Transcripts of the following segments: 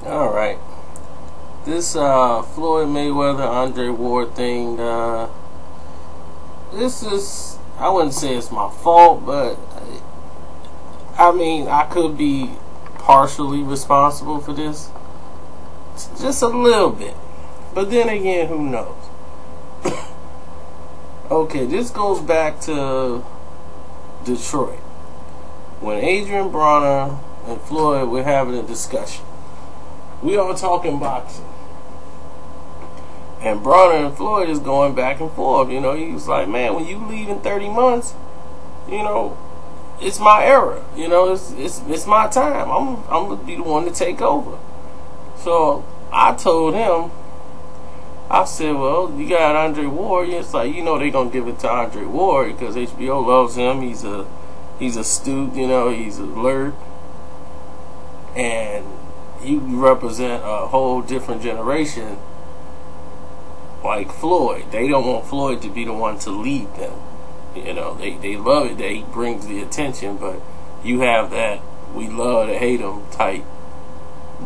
All right. This Floyd Mayweather Andre Ward thing. This is, I wouldn't say it's my fault, but I mean I could be partially responsible for this, just a little bit. But then again, who knows? Okay, this goes back to Detroit when Adrian Bronner and Floyd were having a discussion. We are talking boxing. And Bronner and Floyd is going back and forth. You know, he was like, man, when you leave in 30 months, you know, it's my era. You know, it's my time. I'm gonna be the one to take over. So I told him, I said, well, you got Andre Ward. It's like, you know, they're gonna give it to Andre Ward because HBO loves him. He's astute. You know, he's alert, and you represent a whole different generation. Like Floyd, they don't want Floyd to be the one to lead them. You know, they love it that he brings the attention, but you have that we love to hate him type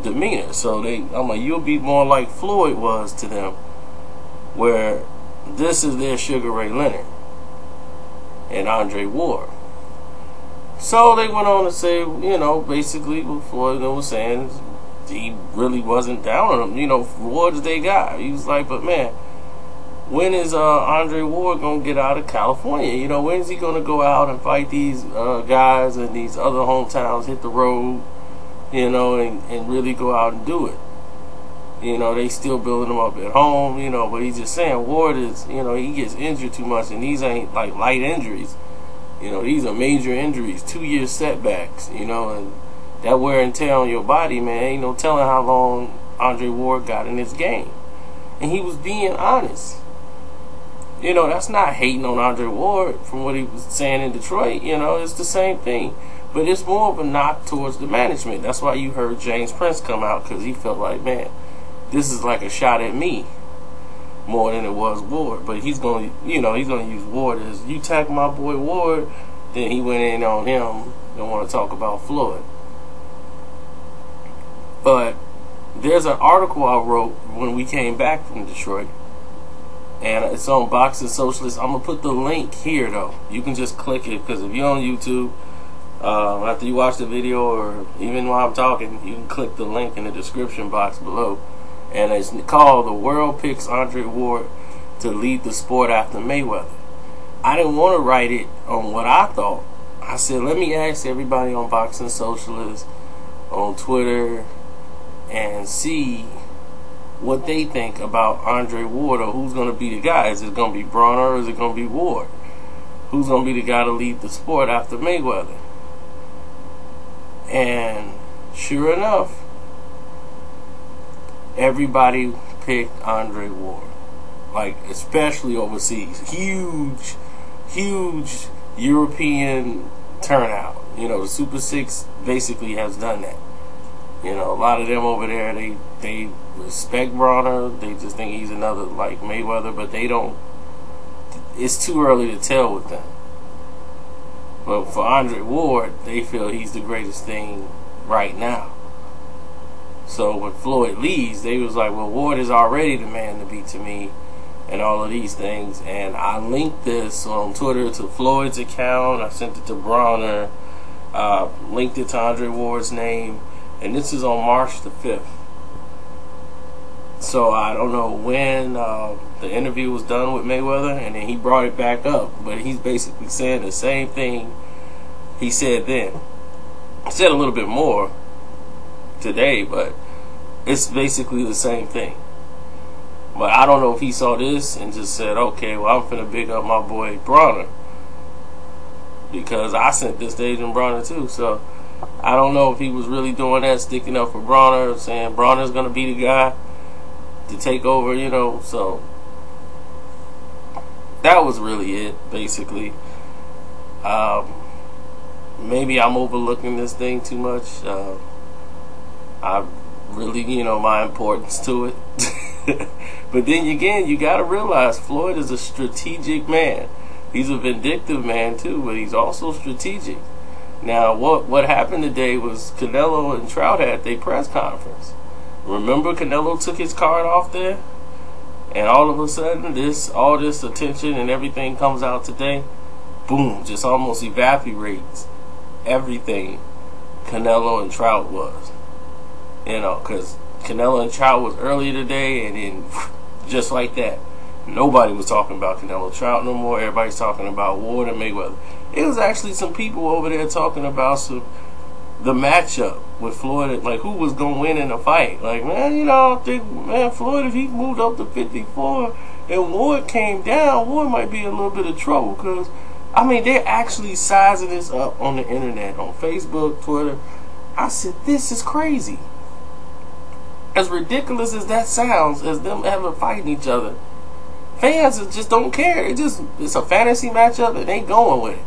demeanor. So I'm like, you'll be more like Floyd was to them, where this is their Sugar Ray Leonard and Andre Ward. So they went on to say, you know, basically what Floyd was saying, he really wasn't down on them. You know, Ward's they guy. He was like, but man, when is Andre Ward gonna get out of California? You know, when is he gonna go out and fight these guys in these other hometowns, hit the road, you know, and really go out and do it? You know, they still building him up at home, you know, but he's just saying Ward is, you know, he gets injured too much, and these ain't like light injuries. You know, these are major injuries, 2-year setbacks, you know, and that wear and tear on your body, man, ain't no telling how long Andre Ward got in this game. And he was being honest. You know, that's not hating on Andre Ward from what he was saying in Detroit. You know, it's the same thing. But it's more of a knock towards the management. That's why you heard James Prince come out, because he felt like, man, this is like a shot at me more than it was Ward. But he's going to, you know, he's going to use Ward as, you tack my boy Ward, then he went in on him. Don't want to talk about Floyd. But there's an article I wrote when we came back from Detroit, and it's on Boxing Socialist. I'm going to put the link here, though. You can just click it, because if you're on YouTube, after you watch the video, or even while I'm talking, you can click the link in the description box below. And it's called "The World Picks Andre Ward to Lead the Sport After Mayweather." I didn't want to write it on what I thought. I said, let me ask everybody on Boxing Socialist, on Twitter, and see what they think about Andre Ward, or who's going to be the guy. Is it going to be Bronner, or is it going to be Ward? Who's going to be the guy to lead the sport after Mayweather? And sure enough, everybody picked Andre Ward. Like, especially overseas. Huge European turnout. You know, the Super Six basically has done that. You know, a lot of them over there, they respect Bronner. They just think he's another like Mayweather, but they don't. It's too early to tell with them. But for Andre Ward, they feel he's the greatest thing right now. So when Floyd leaves, they was like, well, Ward is already the man to beat to me, and all of these things. And I linked this on Twitter to Floyd's account. I sent it to Bronner. Linked it to Andre Ward's name. And this is on March the 5th. So I don't know when the interview was done with Mayweather, and then he brought it back up. But he's basically saying the same thing he said then. He said a little bit more today, but it's basically the same thing. But I don't know if he saw this and just said, okay, well, I'm finna big up my boy Bronner, because I sent this to Adrian Bronner too. So I don't know if he was really doing that, sticking up for Bronner, saying Bronner's going to be the guy to take over, you know. So that was really it, basically. Maybe I'm overlooking this thing too much. I really, you know, my importance to it. But then again, you got to realize Floyd is a strategic man. He's a vindictive man too, but he's also strategic. Now, what happened today was Canelo and Trout had their press conference, Remember Canelo took his card off there? And all of a sudden, all this attention and everything comes out today. Boom, just almost evaporates everything Canelo and Trout was. You know, because Canelo and Trout was earlier today, and then just like that, nobody was talking about Canelo Trout no more. Everybody's talking about Ward and Mayweather. It was actually some people over there talking about the matchup with Floyd, like who was going to win in the fight. Like, man, you know, I think, man, Floyd, if he moved up to 54 and Ward came down, Ward might be in a little bit of trouble, because, I mean, they're actually sizing this up on the internet, on Facebook, Twitter. I said, this is crazy. As ridiculous as that sounds, as them ever fighting each other, fans just don't care. It's a fantasy matchup and they going with it.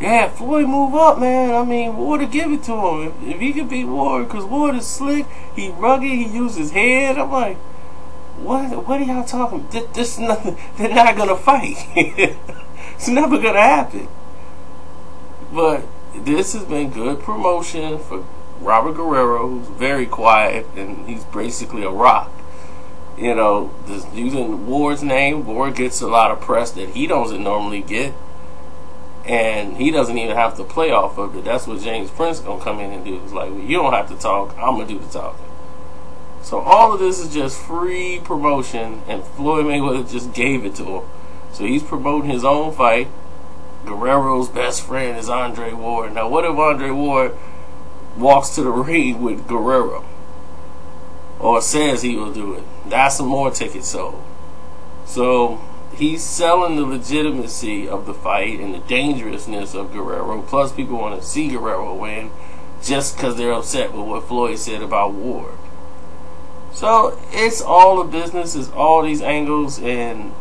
Yeah, Floyd move up, man. I mean, Ward to give it to him. If he could beat Ward, because Ward is slick, he rugged, he used his head. I'm like, what are y'all talking? This nothing. They're not gonna fight. It's never gonna happen. But this has been good promotion for Robert Guerrero, who's very quiet and he's basically a rock. You know, just using Ward's name, Ward gets a lot of press that he doesn't normally get. And he doesn't even have to play off of it. That's what James Prince gonna come in and do. It's like, well, you don't have to talk, I'm gonna do the talking. So all of this is just free promotion, and Floyd Mayweather just gave it to him. So he's promoting his own fight. Guerrero's best friend is Andre Ward. Now, what if Andre Ward walks to the ring with Guerrero, or says he will do it? That's some more tickets sold. So he's selling the legitimacy of the fight and the dangerousness of Guerrero. Plus, people want to see Guerrero win just because they're upset with what Floyd said about Ward. So it's all a business. It's all these angles, and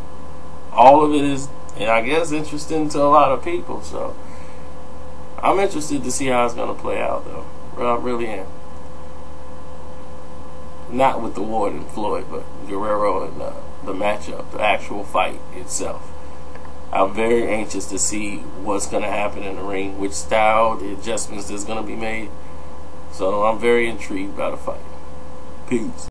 all of it is, and I guess, interesting to a lot of people. So I'm interested to see how it's going to play out, though. I really am. Not with the Ward and Floyd, but Guerrero and the matchup, the actual fight itself. I'm very anxious to see what's going to happen in the ring, which style, the adjustments that's going to be made. So I'm very intrigued by the fight. Peace.